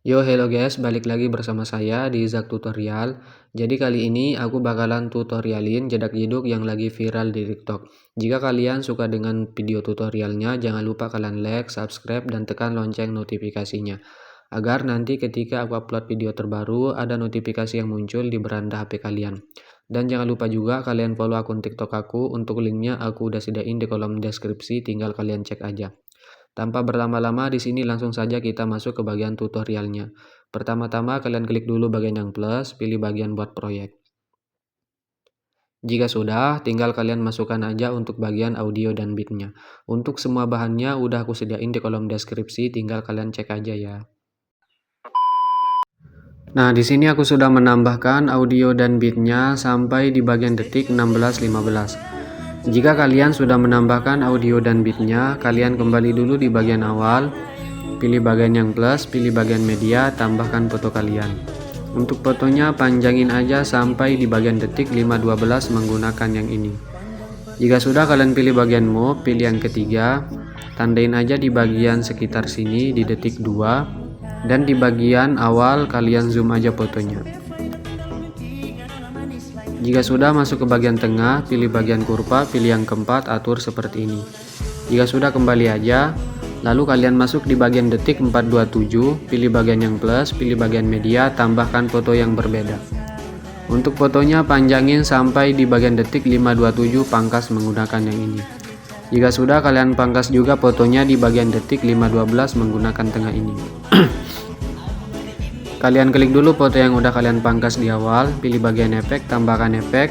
Yo, hello guys, balik lagi bersama saya di Zak Tutorial. Jadi kali ini aku bakalan tutorialin jedak-jeduk yang lagi viral di TikTok. Jika kalian suka dengan video tutorialnya, jangan lupa kalian like, subscribe, dan tekan lonceng notifikasinya. Agar nanti ketika aku upload video terbaru, ada notifikasi yang muncul di beranda HP kalian. Dan jangan lupa juga kalian follow akun TikTok aku, untuk linknya aku udah sediain di kolom deskripsi, tinggal kalian cek aja. Tanpa berlama-lama, di sini langsung saja kita masuk ke bagian tutorialnya. Pertama-tama kalian klik dulu bagian yang plus, pilih bagian buat proyek. Jika sudah, tinggal kalian masukkan aja untuk bagian audio dan beatnya. Untuk semua bahannya udah aku sediain di kolom deskripsi, tinggal kalian cek aja ya. Nah, di sini aku sudah menambahkan audio dan beatnya sampai di bagian detik 16:15. Jika kalian sudah menambahkan audio dan beatnya, kalian kembali dulu di bagian awal, pilih bagian yang plus, pilih bagian media, tambahkan foto kalian. Untuk fotonya panjangin aja sampai di bagian detik 5:12 menggunakan yang ini. Jika sudah kalian pilih bagian move, pilih yang ketiga, tandain aja di bagian sekitar sini di detik 2, dan di bagian awal kalian zoom aja fotonya. Jika sudah masuk ke bagian tengah, pilih bagian kurva, pilih yang keempat, atur seperti ini. Jika sudah kembali aja, lalu kalian masuk di bagian detik 4:27, pilih bagian yang plus, pilih bagian media, tambahkan foto yang berbeda. Untuk fotonya panjangin sampai di bagian detik 5:27, pangkas menggunakan yang ini. Jika sudah kalian pangkas juga fotonya di bagian detik 5:12 menggunakan tengah ini. Kalian klik dulu foto yang udah kalian pangkas di awal, pilih bagian efek, tambahkan efek,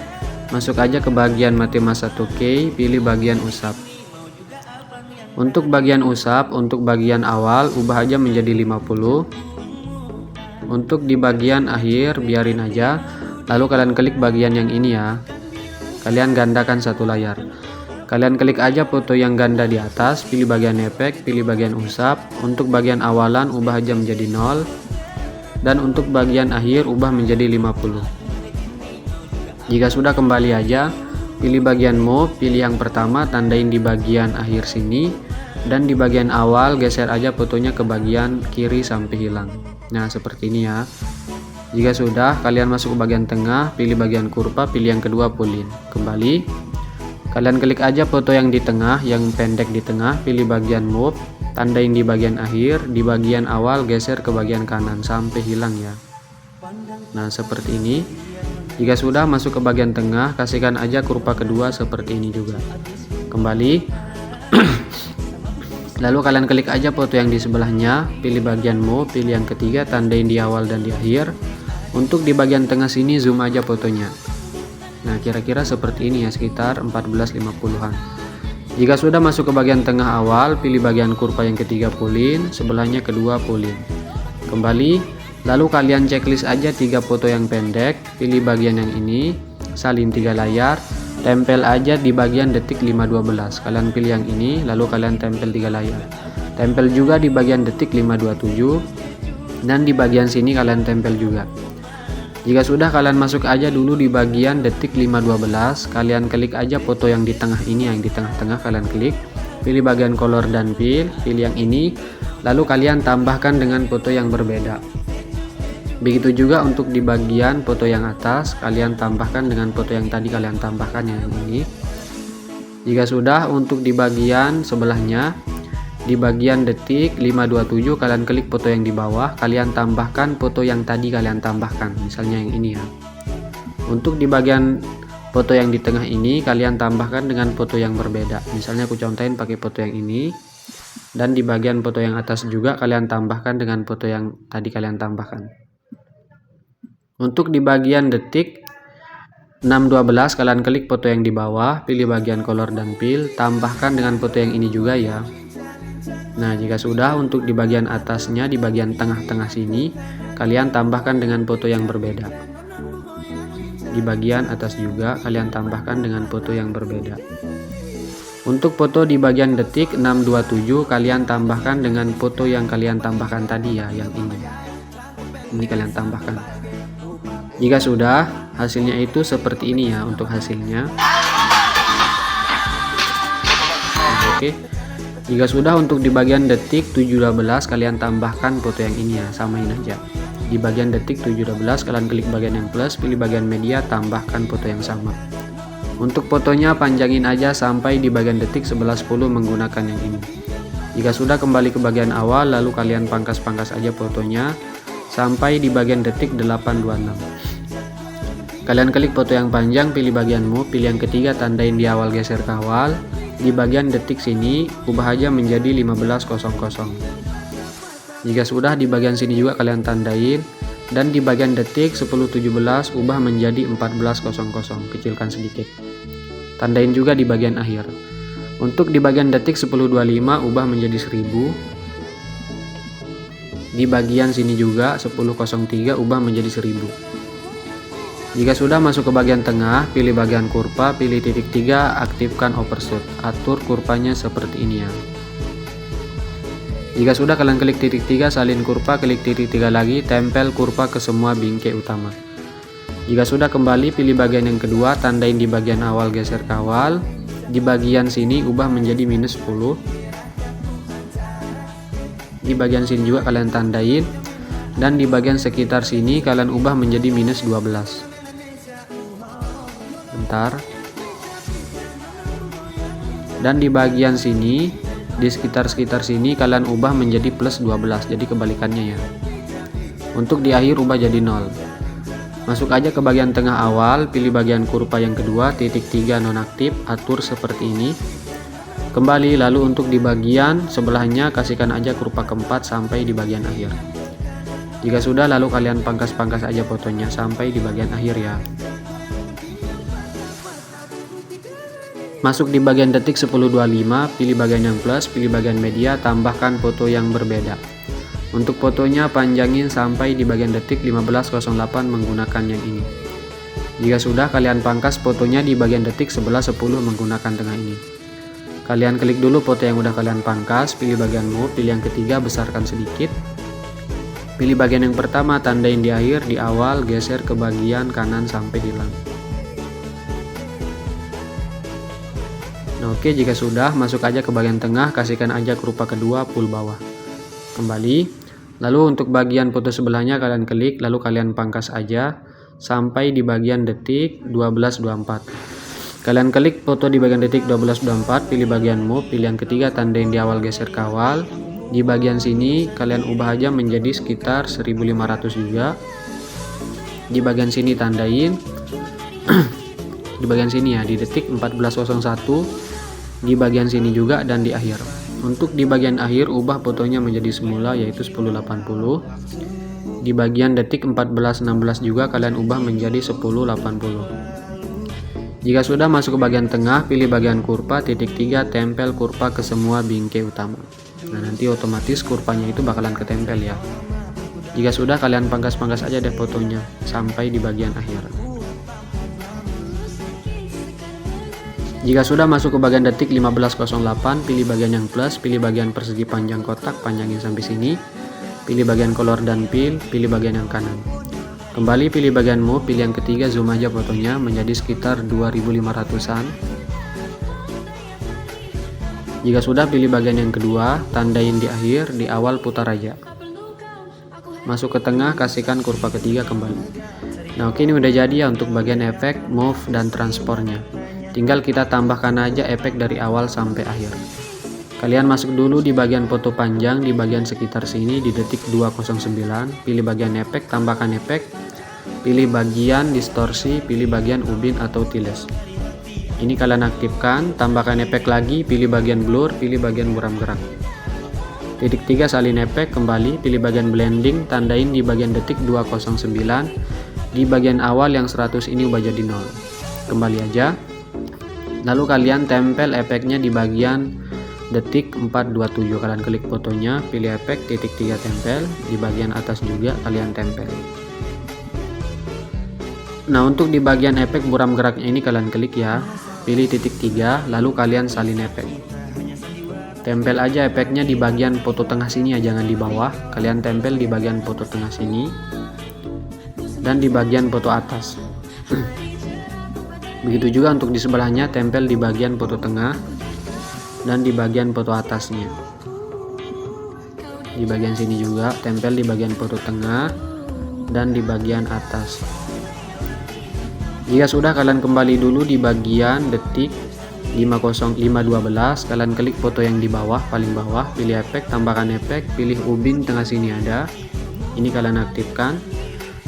masuk aja ke bagian Matematika 1K, pilih bagian usap. Untuk bagian usap, untuk bagian awal ubah aja menjadi 50. Untuk di bagian akhir biarin aja, lalu kalian klik bagian yang ini ya. Kalian gandakan satu layar. Kalian klik aja foto yang ganda di atas, pilih bagian efek, pilih bagian usap. Untuk bagian awalan ubah aja menjadi 0. Dan untuk bagian akhir ubah menjadi 50. Jika sudah kembali aja, pilih bagian move, pilih yang pertama, tandain di bagian akhir sini, dan di bagian awal geser aja fotonya ke bagian kiri sampai hilang. Nah, seperti ini ya. Jika sudah, kalian masuk ke bagian tengah, pilih bagian kurva, pilih yang kedua, pull in. Kembali, kalian klik aja foto yang di tengah, yang pendek di tengah, pilih bagian move, tandain di bagian akhir, di bagian awal geser ke bagian kanan sampai hilang ya. Nah, seperti ini. Jika sudah masuk ke bagian tengah, kasihkan aja kurva kedua seperti ini juga. Kembali. Lalu kalian klik aja foto yang di sebelahnya, pilih bagian move, pilih yang ketiga, tandain di awal dan di akhir. Untuk di bagian tengah sini zoom aja fotonya. Nah, kira-kira seperti ini ya, sekitar 14:50-an. Jika sudah masuk ke bagian tengah awal, pilih bagian kurva yang ketiga, pull in, sebelahnya kedua, pull in. Kembali, lalu kalian checklist aja 3 foto yang pendek, pilih bagian yang ini, salin 3 layar, tempel aja di bagian detik 5:12. Kalian pilih yang ini, lalu kalian tempel 3 layar. Tempel juga di bagian detik 5:27, dan di bagian sini kalian tempel juga. Jika sudah, kalian masuk aja dulu di bagian detik 5:12, kalian klik aja foto yang di tengah ini, yang di tengah-tengah kalian klik, pilih bagian color dan fill, pilih yang ini, lalu kalian tambahkan dengan foto yang berbeda. Begitu juga untuk di bagian foto yang atas, kalian tambahkan dengan foto yang tadi kalian tambahkan yang ini. Jika sudah, untuk di bagian sebelahnya, di bagian detik 5:27 kalian klik foto yang di bawah, kalian tambahkan foto yang tadi kalian tambahkan, misalnya yang ini ya. Untuk di bagian foto yang di tengah ini kalian tambahkan dengan foto yang berbeda, misalnya aku contohin pakai foto yang ini. Dan di bagian foto yang atas juga kalian tambahkan dengan foto yang tadi kalian tambahkan. Untuk di bagian detik 6:12 kalian klik foto yang di bawah, pilih bagian color dan fill, tambahkan dengan foto yang ini juga ya. Nah, jika sudah, untuk di bagian atasnya, di bagian tengah-tengah sini, kalian tambahkan dengan foto yang berbeda. Di bagian atas juga, kalian tambahkan dengan foto yang berbeda. Untuk foto di bagian detik 6:27, kalian tambahkan dengan foto yang kalian tambahkan tadi ya, yang ini. Ini kalian tambahkan. Jika sudah, hasilnya itu seperti ini ya, untuk hasilnya. Oke. Jika sudah, untuk di bagian detik 7:12 kalian tambahkan foto yang ini ya, samain aja. Di bagian detik 7:12 kalian klik bagian yang plus, pilih bagian media, tambahkan foto yang sama. Untuk fotonya panjangin aja sampai di bagian detik 11:10 menggunakan yang ini. Jika sudah, kembali ke bagian awal, lalu kalian pangkas-pangkas aja fotonya sampai di bagian detik 8:26. Kalian klik foto yang panjang, pilih bagianmu, pilih yang ketiga, tandain di awal, geser ke awal. Di bagian detik sini ubah aja menjadi 15:00. Jika sudah, di bagian sini juga kalian tandain, dan di bagian detik 10:17 ubah menjadi 14:00, kecilkan sedikit. Tandain juga di bagian akhir. Untuk di bagian detik 10:25 ubah menjadi 1000. Di bagian sini juga 10:03 ubah menjadi 1000. Jika sudah, masuk ke bagian tengah, pilih bagian kurva, pilih titik 3, aktifkan overshoot. Atur kurvanya seperti ini ya. Jika sudah, kalian klik titik 3, salin kurva, klik titik 3 lagi, tempel kurva ke semua bingkai utama. Jika sudah, kembali pilih bagian yang kedua, tandain di bagian awal, geser ke awal. Di bagian sini ubah menjadi -10. Di bagian sini juga kalian tandain, dan di bagian sekitar sini kalian ubah menjadi -12. Bentar. Dan di bagian sini, di sekitar sini kalian ubah menjadi +12, jadi kebalikannya ya. Untuk di akhir ubah jadi 0. Masuk aja ke bagian tengah awal, pilih bagian kurva yang kedua, titik 3 nonaktif, atur seperti ini. Kembali, lalu untuk di bagian sebelahnya kasihkan aja kurva keempat sampai di bagian akhir. Jika sudah, lalu kalian pangkas-pangkas aja fotonya sampai di bagian akhir ya. Masuk di bagian detik 10:25, pilih bagian yang plus, pilih bagian media, tambahkan foto yang berbeda. Untuk fotonya panjangin sampai di bagian detik 15:08 menggunakan yang ini. Jika sudah, kalian pangkas fotonya di bagian detik 11:10 menggunakan tengah ini. Kalian klik dulu foto yang udah kalian pangkas, pilih bagianmu, pilih yang ketiga, besarkan sedikit. Pilih bagian yang pertama, tandain di akhir, di awal, geser ke bagian kanan sampai hilang. Nah, oke, jika sudah, masuk aja ke bagian tengah, kasihkan aja kurva kedua, pull bawah. Kembali, lalu untuk bagian foto sebelahnya kalian klik, lalu kalian pangkas aja sampai di bagian detik 12:24. Kalian klik foto di bagian detik 12:24, pilih bagianmu, pilih yang ketiga, tandain di awal, geser ke awal. Di bagian sini kalian ubah aja menjadi sekitar 1500 juga. Di bagian sini tandain di bagian sini ya, di detik 14:01, di bagian sini juga, dan di akhir. Untuk di bagian akhir ubah fotonya menjadi semula, yaitu 1080. Di bagian detik 14:16 juga kalian ubah menjadi 1080. Jika sudah, masuk ke bagian tengah, pilih bagian kurva, titik 3, tempel kurva ke semua bingkai utama. Nah, nanti otomatis kurvanya itu bakalan ketempel ya. Jika sudah, kalian pangkas-pangkas aja deh fotonya sampai di bagian akhir. Jika sudah, masuk ke bagian detik 15:08, pilih bagian yang plus, pilih bagian persegi panjang kotak, panjangin sampai sini. Pilih bagian color dan fill, pilih bagian yang kanan. Kembali, pilih bagianmu, pilih yang ketiga, zoom aja fotonya menjadi sekitar 2500-an. Jika sudah, pilih bagian yang kedua, tandain di akhir, di awal putar aja. Masuk ke tengah, kasihkan kurva ketiga kembali. Nah, oke, ini udah jadi ya untuk bagian efek, move, dan transformnya. Tinggal kita tambahkan aja efek dari awal sampai akhir. Kalian masuk dulu di bagian foto panjang, di bagian sekitar sini, di detik 2:09, pilih bagian efek, tambahkan efek, pilih bagian distorsi, pilih bagian ubin atau tiles. Ini kalian aktifkan, tambahkan efek lagi, pilih bagian blur, pilih bagian buram gerak. Titik 3, salin efek, kembali, pilih bagian blending, tandain di bagian detik 2:09, di bagian awal yang 100 ini ubah jadi 0. Kembali aja. Lalu kalian tempel efeknya di bagian detik 4:27. Kalian klik fotonya, pilih efek, titik 3, tempel. Di bagian atas juga kalian tempel. Nah, untuk di bagian efek buram geraknya ini kalian klik ya, pilih titik 3, lalu kalian salin efek. Tempel aja efeknya di bagian foto tengah sini ya, jangan di bawah. Kalian tempel di bagian foto tengah sini dan di bagian foto atas. Begitu juga untuk di sebelahnya, tempel di bagian foto tengah dan di bagian foto atasnya. Di bagian sini juga tempel di bagian foto tengah dan di bagian atas. Jika sudah, kalian kembali dulu di bagian detik 512, kalian klik foto yang di bawah, paling bawah, pilih efek, tambahkan efek, pilih ubin tengah sini ada. Ini kalian aktifkan.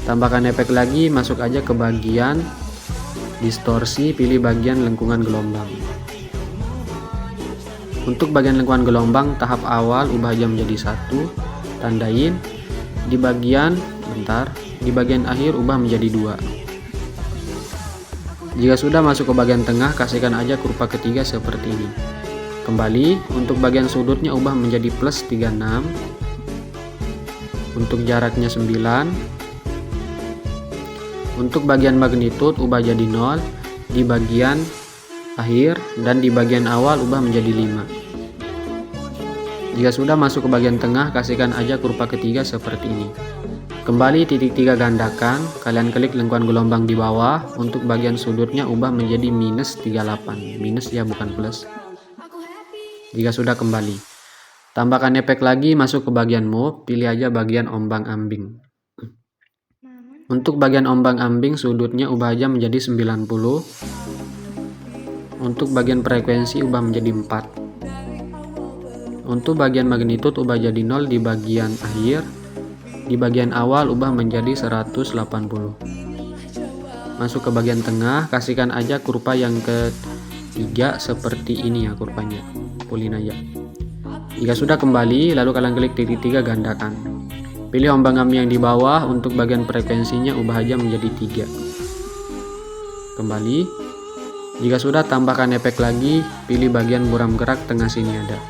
Tambahkan efek lagi, masuk aja ke bagian distorsi, pilih bagian lengkungan gelombang. Untuk bagian lengkungan gelombang tahap awal ubah aja menjadi 1, tandain. Di bagian akhir ubah menjadi 2. Jika sudah, masuk ke bagian tengah, kasihkan aja kurva ketiga seperti ini. Kembali, untuk bagian sudutnya ubah menjadi plus 36. Untuk jaraknya 9. Untuk bagian magnitud ubah jadi 0 di bagian akhir, dan di bagian awal ubah menjadi 5. Jika sudah, masuk ke bagian tengah, kasihkan aja kurva ketiga seperti ini. Kembali titik 3 gandakan, kalian klik lengkungan gelombang di bawah. Untuk bagian sudutnya ubah menjadi minus 38, minus ya bukan plus. Jika sudah, kembali, tambahkan efek lagi, masuk ke bagian move, pilih aja bagian ombang-ambing. Untuk bagian ombang-ambing sudutnya ubah aja menjadi 90. Untuk bagian frekuensi ubah menjadi 4. Untuk bagian magnitud ubah jadi 0 di bagian akhir. Di bagian awal ubah menjadi 180. Masuk ke bagian tengah, kasihkan aja kurva yang ketiga seperti ini ya kurvanya. Pulin aja. Jika sudah, kembali, lalu kalian klik titik 3 gandakan. Pilih ombang-ambing yang di bawah. Untuk bagian frekuensinya ubah aja menjadi 3. Kembali. Jika sudah, tambahkan efek lagi, pilih bagian buram gerak tengah sini ada.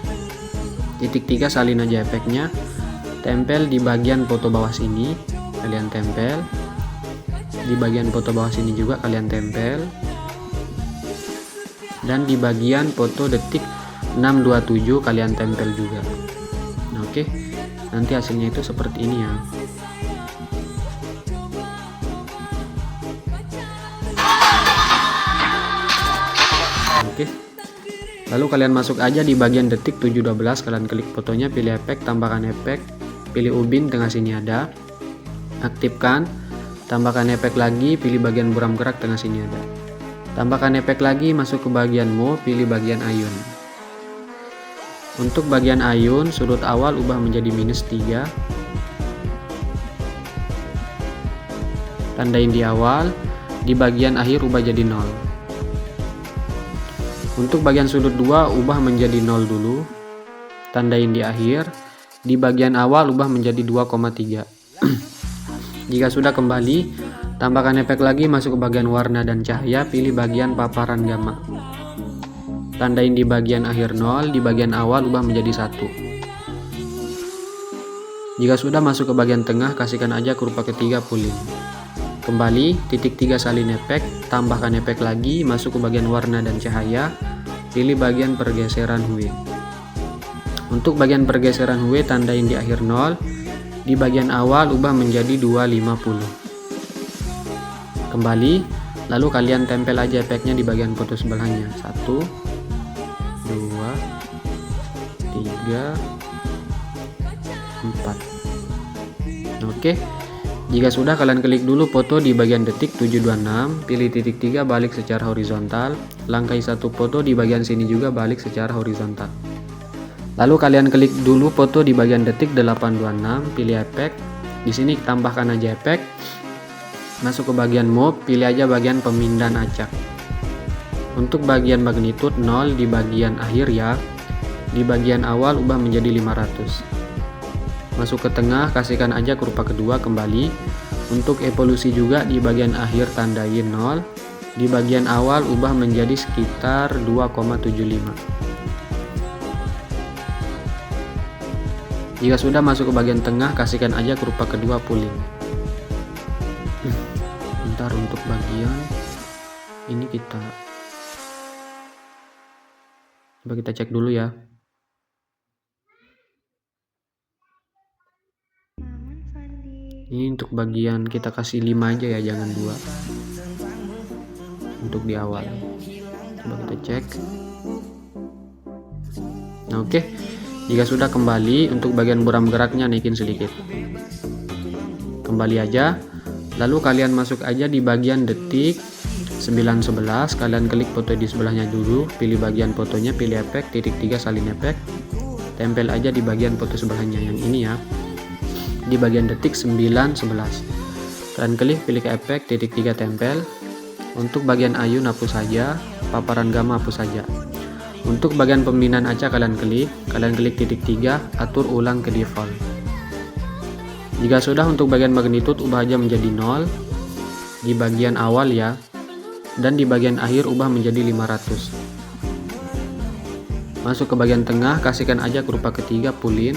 Titik 3 salin aja efeknya. Tempel di bagian foto bawah sini, kalian tempel. Di bagian foto bawah sini juga kalian tempel. Dan di bagian foto detik 627 kalian tempel juga. Nah, oke. Nanti hasilnya itu seperti ini ya. Oke. Lalu kalian masuk aja di bagian detik 712, kalian klik fotonya, pilih efek, tambahkan efek, pilih ubin tengah sini ada. Aktifkan. Tambahkan efek lagi, pilih bagian buram gerak tengah sini ada. Tambahkan efek lagi, masuk ke bagian move, pilih bagian ayun. Untuk bagian ayun, sudut awal ubah menjadi minus 3. Tandain di awal, di bagian akhir ubah jadi 0. Untuk bagian sudut 2 ubah menjadi 0 dulu. Tandain di akhir, di bagian awal ubah menjadi 2,3. Jika sudah, kembali, tambahkan efek lagi, masuk ke bagian warna dan cahaya, pilih bagian paparan gamma. Tandain di bagian akhir 0, di bagian awal ubah menjadi 1. Jika sudah, masuk ke bagian tengah, kasihkan aja kurva ketiga pulin. Kembali, titik 3 salin efek, tambahkan efek lagi, masuk ke bagian warna dan cahaya, pilih bagian pergeseran hue. Untuk bagian pergeseran hue, tandain di akhir 0, di bagian awal ubah menjadi 250. Kembali, lalu kalian tempel aja efeknya di bagian foto sebelahnya. 1, 2, 3, 4. Oke. Jika sudah, kalian klik dulu foto di bagian detik 726, pilih titik 3 balik secara horizontal, langkai satu foto di bagian sini juga balik secara horizontal. Lalu kalian klik dulu foto di bagian detik 826, pilih efek. Di sini tambahkan aja efek. Masuk ke bagian move, pilih aja bagian pemindahan acak. Untuk bagian magnitud 0 di bagian akhir ya. Di bagian awal ubah menjadi 500. Masuk ke tengah, kasihkan aja kurva kedua, kembali. Untuk evolusi juga di bagian akhir tandain 0. Di bagian awal ubah menjadi sekitar 2,75. Jika sudah, masuk ke bagian tengah, kasihkan aja kurva kedua pulling. Bentar, untuk bagian ini kita coba kita cek dulu ya. Ini untuk bagian kita kasih 5 aja ya, jangan 2. Untuk di awal. Coba kita cek. Nah, oke. Jika sudah, kembali untuk bagian buram geraknya naikin sedikit. Kembali aja. Lalu kalian masuk aja di bagian detik 9:11. Kalian klik foto di sebelahnya dulu, pilih bagian fotonya, pilih efek, titik 3 salin efek. Tempel aja di bagian foto sebelahnya yang ini ya. Di bagian detik 9:11. Kalian klik, pilih ke efek, titik 3 tempel. Untuk bagian ayun hapus saja, paparan gamma hapus saja. Untuk bagian pembinaan acak kalian klik titik 3, atur ulang ke default. Jika sudah, untuk bagian magnitude ubah aja menjadi 0 di bagian awal ya, dan di bagian akhir ubah menjadi 500. Masuk ke bagian tengah, kasihkan aja kurva ketiga, pulin.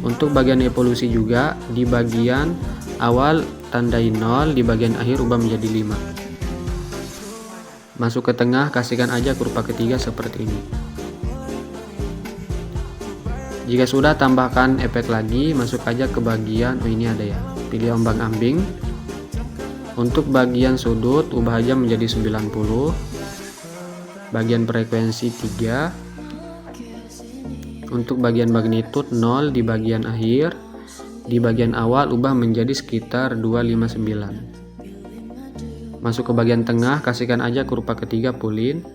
Untuk bagian evolusi juga, di bagian awal tandai 0, di bagian akhir ubah menjadi 5. Masuk ke tengah, kasihkan aja kurva ketiga seperti ini. Jika sudah, tambahkan efek lagi, masuk aja ke bagian, ini ada ya, pilih ombang ambing. Untuk bagian sudut ubah aja menjadi 90. Bagian frekuensi 3. Untuk bagian magnitude 0 di bagian akhir. Di bagian awal ubah menjadi sekitar 259. Masuk ke bagian tengah, kasihkan aja kurva ketiga, pulin.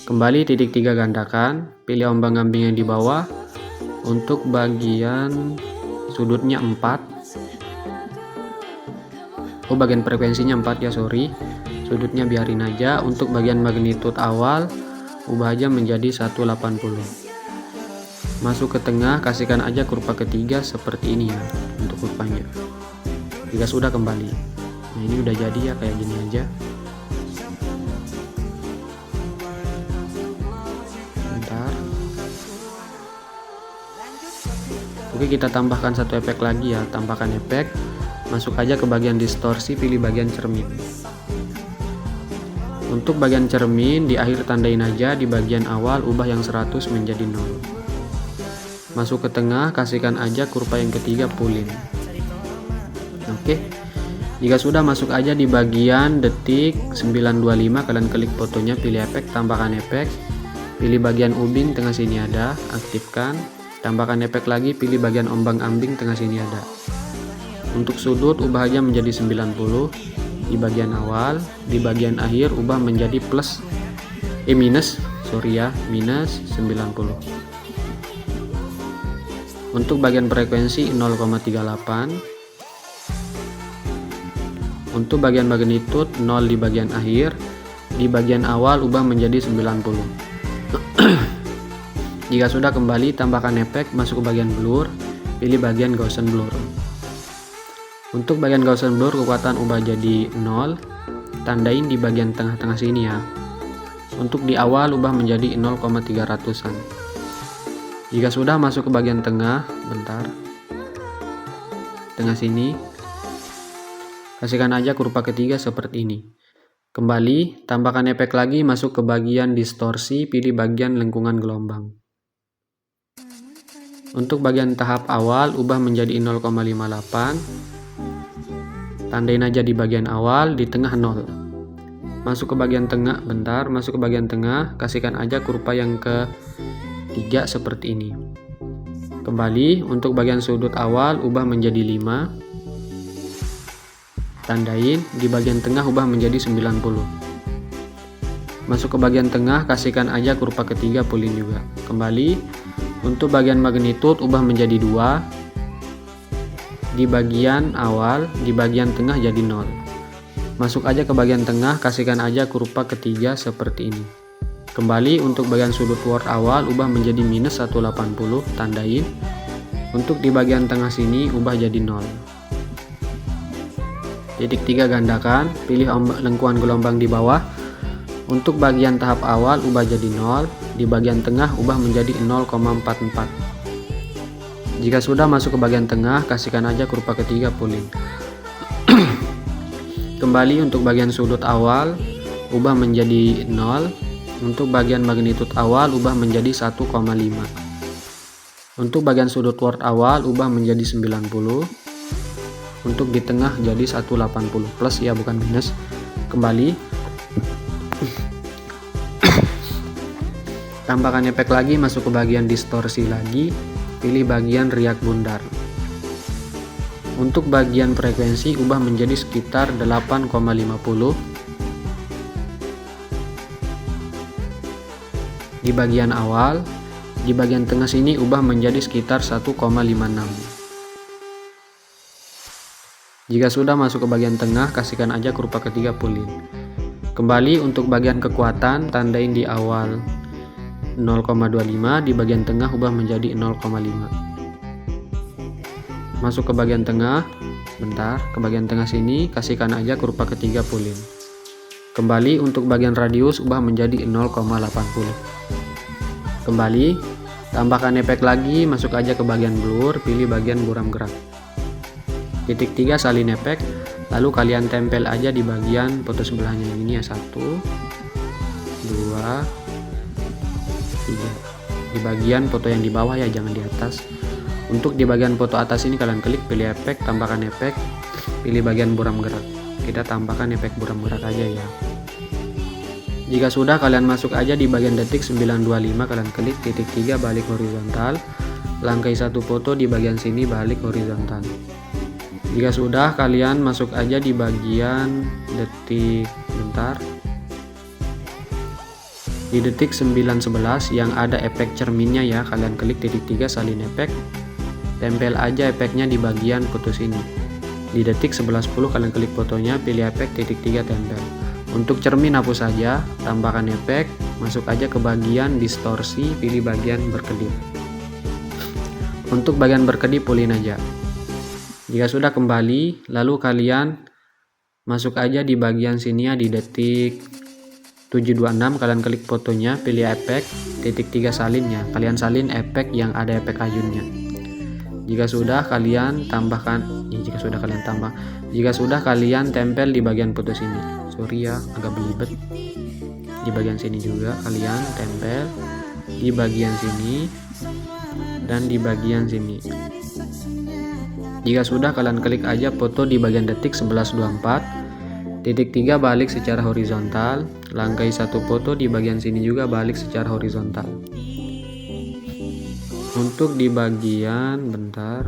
Kembali titik 3 gandakan, pilih ombang ambing yang di bawah. Untuk bagian sudutnya 4. Bagian frekuensinya 4 ya, sorry. Sudutnya biarin aja. Untuk bagian magnitude awal ubah aja menjadi 180. Masuk ke tengah, kasihkan aja kurva ketiga seperti ini ya untuk kurvanya. Jika sudah, kembali. Nah, ini udah jadi ya, kayak gini aja. Bentar. Oke, kita tambahkan satu efek lagi ya. Tambahkan efek. Masuk aja ke bagian distorsi, pilih bagian cermin. Untuk bagian cermin di akhir tandain aja, di bagian awal ubah yang 100 menjadi 0. Masuk ke tengah, kasihkan aja kurva yang ketiga, pulin. Oke. Jika sudah, masuk aja di bagian detik 9:25, kalian klik fotonya, pilih efek, tambahkan efek, pilih bagian ubin tengah sini ada, aktifkan, tambahkan efek lagi, pilih bagian ombang ambing tengah sini ada. Untuk sudut ubah aja menjadi 90 di bagian awal, di bagian akhir ubah menjadi minus 90. Untuk bagian frekuensi 0,38. Untuk bagian magnitude 0 di bagian akhir, di bagian awal ubah menjadi 90. Jika sudah, kembali, tambahkan efek, masuk ke bagian blur, pilih bagian Gaussian blur. Untuk bagian Gaussian blur kekuatan ubah jadi 0, tandain di bagian tengah-tengah sini ya. Untuk di awal ubah menjadi 0,300-an. Jika sudah, masuk ke bagian tengah, bentar, tengah sini. Kasihkan aja kurva ketiga seperti ini. Kembali, tambahkan efek lagi, masuk ke bagian distorsi, pilih bagian lengkungan gelombang. Untuk bagian tahap awal, ubah menjadi 0,58. Tandain aja di bagian awal, di tengah 0. Masuk ke bagian tengah, bentar, masuk ke bagian tengah, kasihkan aja kurva yang ketiga seperti ini. Kembali, untuk bagian sudut awal, ubah menjadi 5. Tandain, di bagian tengah ubah menjadi 90. Masuk ke bagian tengah, kasihkan aja kurva ketiga, pulin juga. Kembali, untuk bagian magnitude ubah menjadi 2. Di bagian awal, di bagian tengah jadi 0. Masuk aja ke bagian tengah, kasihkan aja kurva ketiga seperti ini. Kembali, untuk bagian sudut word awal ubah menjadi minus 180, tandain. Untuk di bagian tengah sini ubah jadi 0. Titik 3 gandakan, pilih lengkungan gelombang di bawah. Untuk bagian tahap awal ubah jadi 0, di bagian tengah ubah menjadi 0,44. Jika sudah, masuk ke bagian tengah, kasihkan aja kurva ketiga, pulin. Kembali, untuk bagian sudut awal ubah menjadi 0. Untuk bagian magnitude awal ubah menjadi 1,5. Untuk bagian sudut word awal ubah menjadi 90. Untuk di tengah jadi 180 plus ya, bukan minus. Kembali. Tambahkan efek lagi, masuk ke bagian distorsi lagi, pilih bagian riak bundar. Untuk bagian frekuensi ubah menjadi sekitar 8,50. Di bagian awal, di bagian tengah sini ubah menjadi sekitar 1,56. Jika sudah masuk ke bagian tengah, kasihkan aja kurva ketiga pull-in. Kembali untuk bagian kekuatan, tandain di awal 0,25, di bagian tengah ubah menjadi 0,5. Masuk ke bagian tengah, bentar, ke bagian tengah sini kasihkan aja kurva ketiga pull-in. Kembali untuk bagian radius ubah menjadi 0,80. Kembali, tambahkan efek lagi, masuk aja ke bagian blur, pilih bagian buram gerak. Titik 3 salin efek, lalu kalian tempel aja di bagian foto sebelahnya yang ini ya, 1, 2, 3. Di bagian foto yang di bawah ya, jangan di atas. Untuk di bagian foto atas ini kalian klik, pilih efek, tambahkan efek, pilih bagian buram gerak. Kita tambahkan efek buram gerak aja ya. Jika sudah, kalian masuk aja di bagian detik 925, kalian klik titik 3 balik horizontal, langkai satu foto di bagian sini balik horizontal. Jika sudah, kalian masuk aja di bagian detik, bentar, di detik 911 yang ada efek cerminnya ya, kalian klik titik 3 salin efek, tempel aja efeknya di bagian foto sini. Di detik 1110 kalian klik fotonya, pilih efek titik 3 tempel. Untuk cermin hapus saja, tambahkan efek, masuk aja ke bagian distorsi, pilih bagian berkedip. Untuk bagian berkedip pull-in aja. Jika sudah, kembali, lalu kalian masuk aja di bagian sini ya, di detik 726 kalian klik fotonya, pilih efek titik 3 salinnya, kalian salin efek yang ada efek ayunnya. Jika sudah, kalian tambahkan, jika sudah kalian tempel di bagian foto sini. Sorry ya, agak belibet. Di bagian sini juga kalian tempel, di bagian sini dan di bagian sini. Jika sudah, kalian klik aja foto di bagian detik 1124, titik 3 balik secara horizontal, langkai satu foto di bagian sini juga balik secara horizontal. Untuk di bagian, bentar,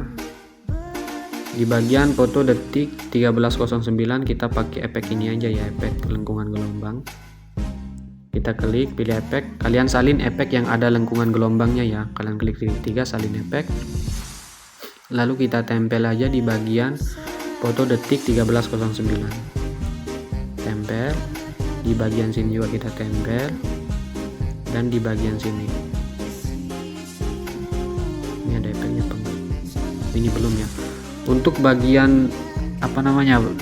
di bagian foto detik 1309 kita pakai efek ini aja ya, efek lengkungan gelombang. Kita klik, pilih efek, kalian salin efek yang ada lengkungan gelombangnya ya, kalian klik titik 3 salin efek, lalu kita tempel aja di bagian foto detik 1309. Tempel, di bagian sini juga kita tempel, dan di bagian sini. Ini ada efeknya apa enggak? Ini belum ya. Untuk bagian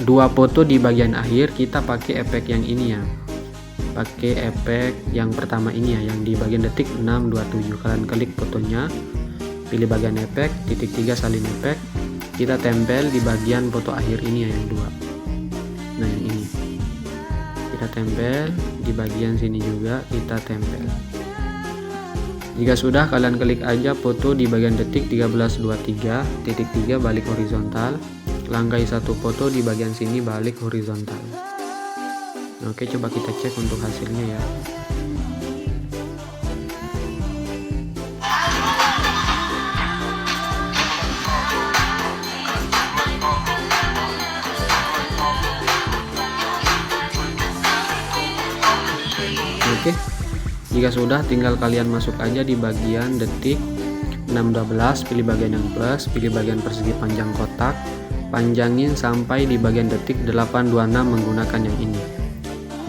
dua foto di bagian akhir kita pakai efek yang ini ya, pakai efek yang pertama ini ya, yang di bagian detik 627. Kalian klik fotonya, pilih bagian efek titik 3 salin efek, kita tempel di bagian foto akhir ini ya, yang dua. Nah yang ini kita tempel, di bagian sini juga kita tempel. Jika sudah, kalian klik aja foto di bagian detik 1323 titik 3 balik horizontal, langkai satu foto di bagian sini balik horizontal. Oke, coba kita cek untuk hasilnya ya. Oke, jika sudah, tinggal kalian masuk aja di bagian detik 612, pilih bagian yang plus, pilih bagian persegi panjang kotak, panjangin sampai di bagian detik 826 menggunakan yang ini.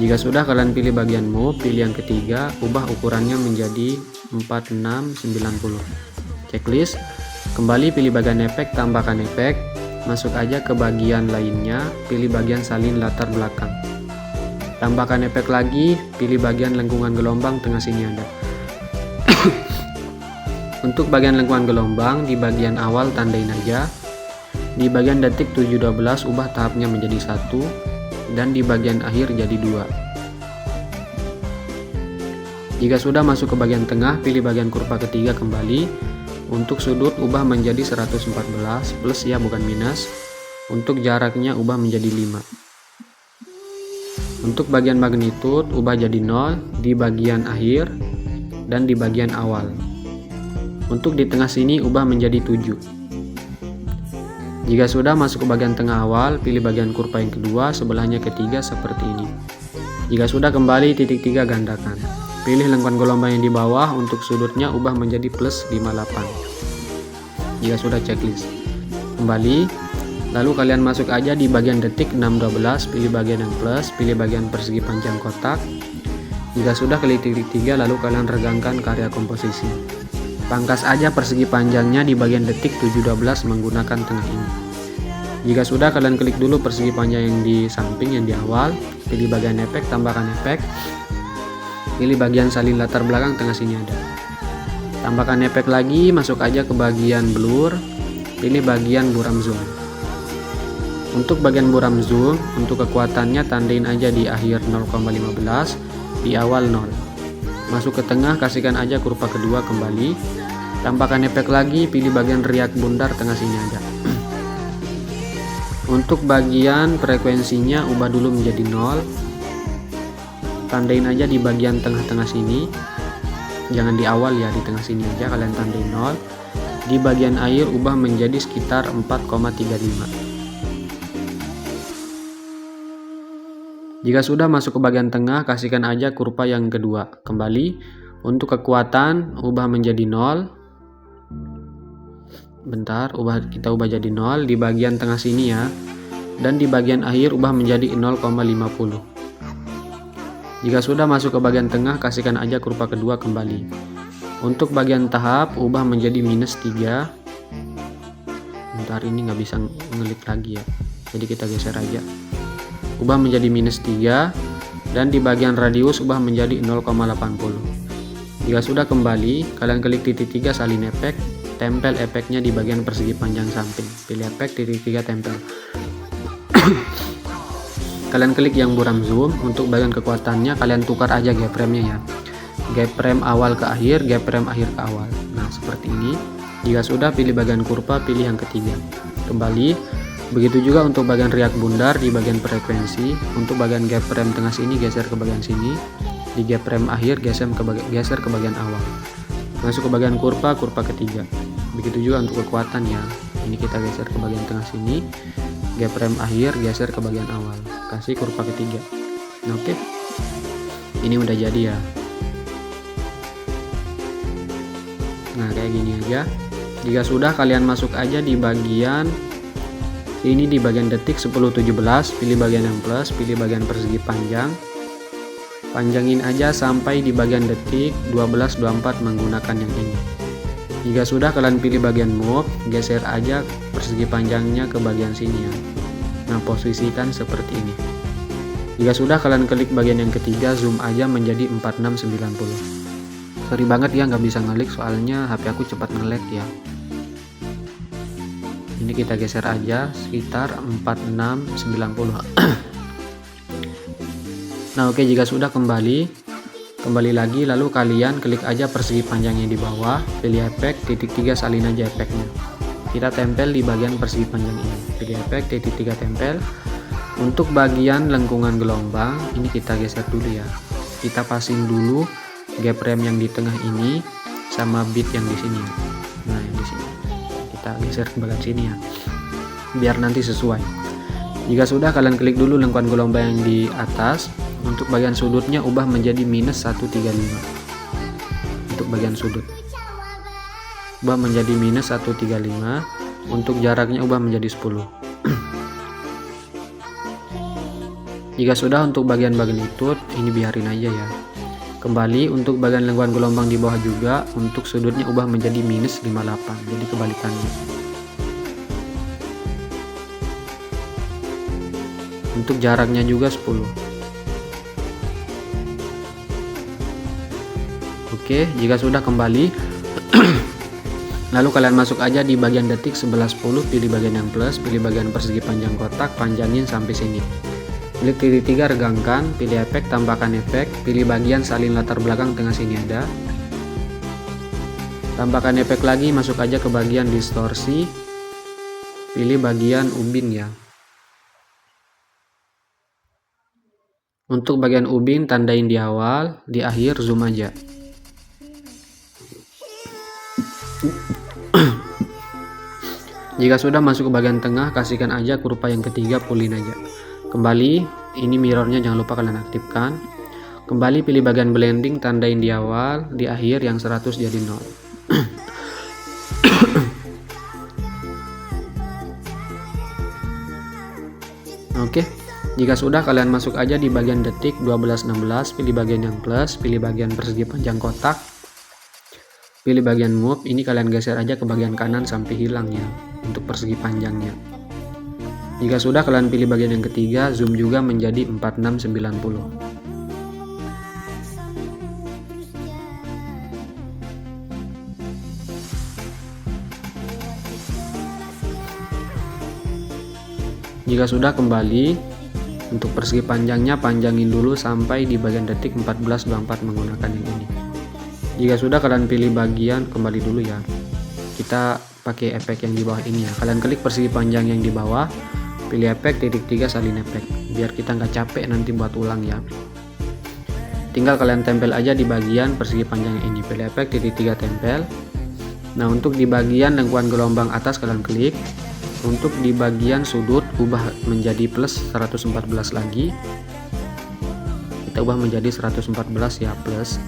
Jika sudah, kalian pilih bagian move, pilih yang ketiga, ubah ukurannya menjadi 4690. Checklist, kembali pilih bagian efek, tambahkan efek, masuk aja ke bagian lainnya, pilih bagian salin latar belakang. Tambahkan efek lagi, pilih bagian lengkungan gelombang, tengah sini ada. Untuk bagian lengkungan gelombang, di bagian awal tandain aja. Di bagian detik 712 ubah tahapnya menjadi 1, dan di bagian akhir jadi 2. Jika sudah, masuk ke bagian tengah, pilih bagian kurva ketiga kembali. Untuk sudut ubah menjadi 114 plus ya, bukan minus. Untuk jaraknya ubah menjadi 5. Untuk bagian magnitud ubah jadi 0, di bagian akhir dan di bagian awal. Untuk di tengah sini ubah menjadi 7. Jika sudah masuk ke bagian tengah awal, pilih bagian kurva yang kedua, sebelahnya ketiga seperti ini. Jika sudah, kembali titik 3 gandakan. Pilih lengkuan gelombang yang di bawah, untuk sudutnya ubah menjadi plus 58. Jika sudah, checklist. Kembali, lalu kalian masuk aja di bagian detik 612, pilih bagian yang plus, pilih bagian persegi panjang kotak. Jika sudah, klik titik 3, lalu kalian regangkan karya komposisi. Pangkas aja persegi panjangnya di bagian detik 712 menggunakan tengah ini. Jika sudah, kalian klik dulu persegi panjang yang di samping yang di awal, pilih bagian efek, tambahkan efek, pilih bagian salin latar belakang tengah sini ada. Tambahkan efek lagi, masuk aja ke bagian blur, pilih bagian buram zoom. Untuk bagian buram zoom, untuk kekuatannya tandain aja di akhir 0,15, di awal 0. Masuk ke tengah, kasihkan aja kurva kedua kembali. Tambahkan efek lagi, pilih bagian riak bundar tengah sini aja. Untuk bagian frekuensinya ubah dulu menjadi 0. Tandain aja di bagian tengah-tengah sini. Jangan di awal ya, di tengah sini aja kalian tandain 0. Di bagian air ubah menjadi sekitar 4,35. Jika sudah masuk ke bagian tengah, kasihkan aja kurva yang kedua kembali. Untuk kekuatan ubah menjadi 0. Bentar, kita ubah jadi 0 di bagian tengah sini ya. Dan di bagian akhir ubah menjadi 0,50. Jika sudah masuk ke bagian tengah, kasihkan aja kurva kedua kembali. Untuk bagian tahap ubah menjadi minus 3. Bentar, ini nggak bisa ngelik lagi ya, jadi kita geser aja. Ubah menjadi minus 3, dan di bagian radius ubah menjadi 0,80. Jika sudah, kembali kalian klik titik 3 salin efek, tempel efeknya di bagian persegi panjang samping, pilih efek titik 3 tempel. Kalian klik yang buram zoom. Untuk bagian kekuatannya kalian tukar aja gap frame-nya ya, gap frame awal ke akhir, gap frame akhir ke awal. Nah seperti ini. Jika sudah, pilih bagian kurva, pilih yang ketiga kembali. Begitu juga untuk bagian riak bundar di bagian frekuensi. Untuk bagian gap frame tengah sini geser ke bagian sini, di gap frame akhir geser ke bagian awal. Masuk ke bagian kurva ketiga. Begitu juga untuk kekuatan ya, ini kita geser ke bagian tengah sini, gap frame akhir geser ke bagian awal, kasih kurva ketiga. Nah, oke, ini udah jadi ya. Nah kayak gini aja. Jika sudah, kalian masuk aja di bagian ini, di bagian detik 10:17, pilih bagian yang plus, pilih bagian persegi panjang, panjangin aja sampai di bagian detik 12:24 menggunakan yang ini. Jika sudah, kalian pilih bagian move, geser aja persegi panjangnya ke bagian sini ya. Nah posisikan seperti ini. Jika sudah, kalian klik bagian yang ketiga, zoom aja menjadi 4690. Sorry banget ya nggak bisa ngelik, soalnya HP aku cepat nge-lag ya. Ini kita geser aja sekitar 4690. Nah oke, jika sudah, kembali lagi, lalu kalian klik aja persegi panjangnya di bawah, pilih efek titik 3 salin aja efeknya. Kita tempel di bagian persegi panjang ini, pilih efek titik 3 tempel. Untuk bagian lengkungan gelombang ini kita geser dulu ya. Kita passing dulu gap frame yang di tengah ini sama bit yang di sini. Nah yang di sini kita geser ke bagian sini ya, biar nanti sesuai. Jika sudah, kalian klik dulu lengkuan gelombang yang di atas. Untuk bagian sudutnya ubah menjadi minus 135. Untuk bagian sudut ubah menjadi minus 135. Untuk jaraknya ubah menjadi 10. Jika sudah, untuk bagian-bagian itu ini biarin aja ya. Kembali, untuk bagian lengkuan gelombang di bawah juga, untuk sudutnya ubah menjadi minus 58, jadi kebalikannya. Untuk jaraknya juga 10. Oke, jika sudah, kembali. Lalu kalian masuk aja di bagian detik 11:10, pilih bagian yang plus, pilih bagian persegi panjang kotak, panjangin sampai sini. Klik titik 3, regangkan, pilih efek, tambahkan efek, pilih bagian salin latar belakang tengah sini ada. Tambahkan efek lagi, masuk aja ke bagian distorsi, pilih bagian ubin ya. Untuk bagian ubin tandain di awal, di akhir zoom aja. Jika sudah masuk ke bagian tengah, kasihkan aja kurva yang ketiga, pulin aja. Kembali, ini mirrornya jangan lupa kalian aktifkan. Kembali pilih bagian blending, tandain di awal, di akhir yang 100 jadi 0. Oke, jika sudah kalian masuk aja di bagian detik 12-16, pilih bagian yang plus, pilih bagian persegi panjang kotak, pilih bagian move, ini kalian geser aja ke bagian kanan sampai hilang ya untuk persegi panjangnya. Jika sudah kalian pilih bagian yang ketiga, zoom juga menjadi 4690. Jika sudah, kembali untuk persegi panjangnya panjangin dulu sampai di bagian detik 14-24 menggunakan yang ini. Jika sudah kalian pilih bagian, kembali dulu ya, kita pakai efek yang di bawah ini ya. Kalian klik persegi panjang yang di bawah, pilih efek titik 3 salin efek, biar kita nggak capek nanti buat ulang ya. Tinggal kalian tempel aja di bagian persegi panjang ini, pilih efek titik 3 tempel. Nah, untuk di bagian lengkuan gelombang atas kalian klik. Untuk di bagian sudut ubah menjadi plus 114 lagi, kita ubah menjadi 114 ya, plus.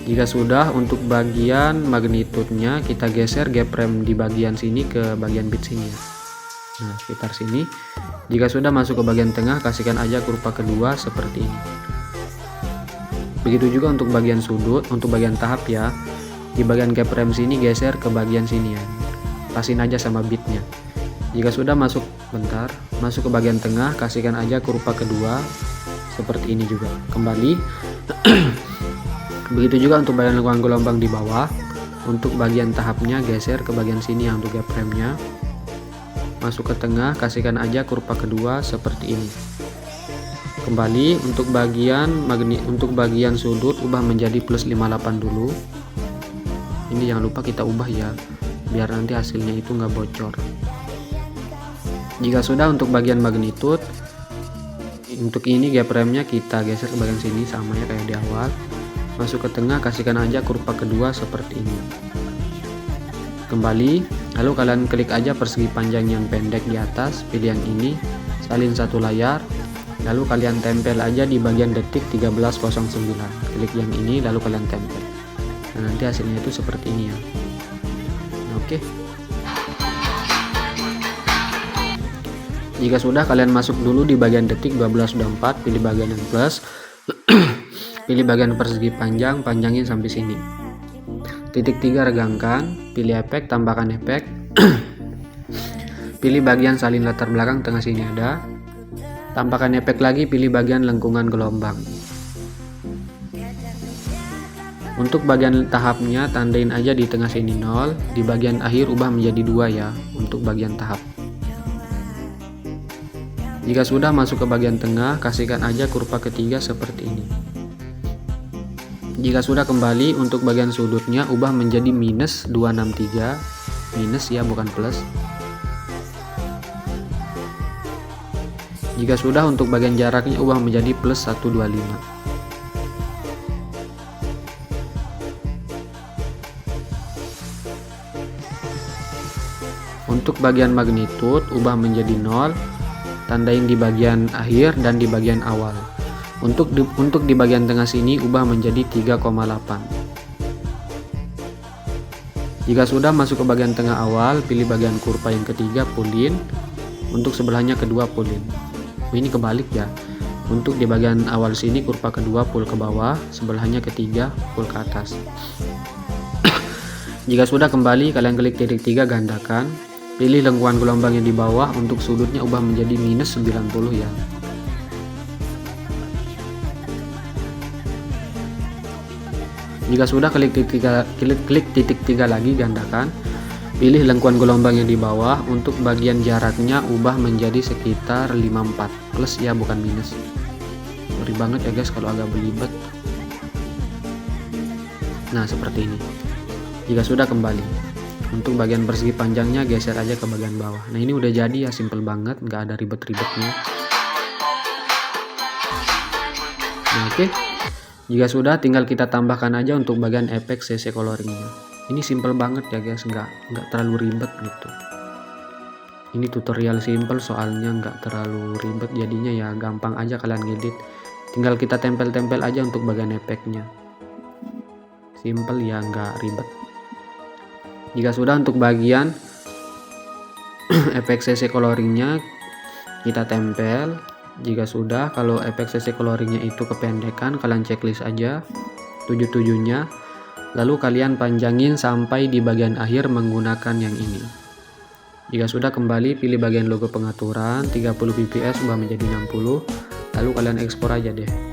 Jika sudah, untuk bagian magnitude-nya kita geser gap rem di bagian sini ke bagian bit sini ya. Nah, sekitar sini. Jika sudah masuk ke bagian tengah, kasihkan aja kurva kedua seperti ini. Begitu juga untuk bagian sudut, untuk bagian tahap ya. Di bagian gap rem sini geser ke bagian sini ya. Pasin aja sama bitnya. Jika sudah masuk ke bagian tengah, kasihkan aja kurva kedua seperti ini juga. Kembali. Begitu juga untuk bagian lengkuan gelombang di bawah. Untuk bagian tahapnya geser ke bagian sini yang untuk gap remnya. Masuk ke tengah, kasihkan aja kurva kedua seperti ini. Kembali untuk bagian sudut ubah menjadi plus 58 dulu. Ini jangan lupa kita ubah ya, biar nanti hasilnya itu nggak bocor. Jika sudah, untuk bagian magnitude, untuk ini gap remnya kita geser ke bagian sini sama ya kayak di awal. Masuk ke tengah, kasihkan aja kurva kedua seperti ini. Kembali, lalu kalian klik aja persegi panjang yang pendek di atas, pilih yang ini, salin satu layar, lalu kalian tempel aja di bagian detik 1309. Klik yang ini lalu kalian tempel. Nah, nanti hasilnya itu seperti ini ya. Oke. Jika sudah, kalian masuk dulu di bagian detik 1224, pilih bagian yang plus. Pilih bagian persegi panjang, panjangin sampai sini. Titik 3 regangkan, pilih efek, tambahkan efek. Pilih bagian salin latar belakang, tengah sini ada. Tambahkan efek lagi, pilih bagian lengkungan gelombang. Untuk bagian tahapnya tandain aja di tengah sini 0, di bagian akhir ubah menjadi 2 ya untuk bagian tahap. Jika sudah masuk ke bagian tengah, kasihkan aja kurva ketiga seperti ini. Jika sudah, kembali untuk bagian sudutnya ubah menjadi minus 263, minus ya bukan plus. Jika sudah, untuk bagian jaraknya ubah menjadi plus 125. Untuk bagian magnitude ubah menjadi 0, tandain di bagian akhir dan di bagian awal. Untuk di bagian tengah sini ubah menjadi 3,8. Jika sudah masuk ke bagian tengah awal, pilih bagian kurva yang ketiga, pulin. Untuk sebelahnya kedua, pulin. Ini kebalik ya. Untuk di bagian awal sini kurva kedua pull ke bawah, sebelahnya ketiga pull ke atas. Jika sudah, kembali kalian klik titik 3 gandakan. Pilih lengkuan gelombang yang di bawah, untuk sudutnya ubah menjadi minus 90 ya. Jika sudah, klik titik 3 lagi gandakan. Pilih lengkuan gelombang yang di bawah, untuk bagian jaraknya ubah menjadi sekitar 54 plus ya bukan minus. Ngeri banget ya guys kalau agak belibet. Nah, seperti ini. Jika sudah, kembali. Untuk bagian persegi panjangnya geser aja ke bagian bawah. Nah, ini udah jadi ya, simple banget, nggak ada ribet-ribetnya. Nah, oke. Jika sudah, tinggal kita tambahkan aja untuk bagian efek CC coloringnya. Ini simple banget ya guys, nggak terlalu ribet gitu. Ini tutorial simple soalnya nggak terlalu ribet, jadinya ya gampang aja kalian ngedit. Tinggal kita tempel-tempel aja untuk bagian efeknya. Simple ya, nggak ribet. Jika sudah untuk bagian efek CC coloringnya kita tempel. Jika sudah, kalau efek CC coloringnya itu kependekan, kalian checklist aja 77-nya. Lalu kalian panjangin sampai di bagian akhir menggunakan yang ini. Jika sudah, kembali pilih bagian logo pengaturan 30 pps ubah menjadi 60, lalu kalian ekspor aja deh.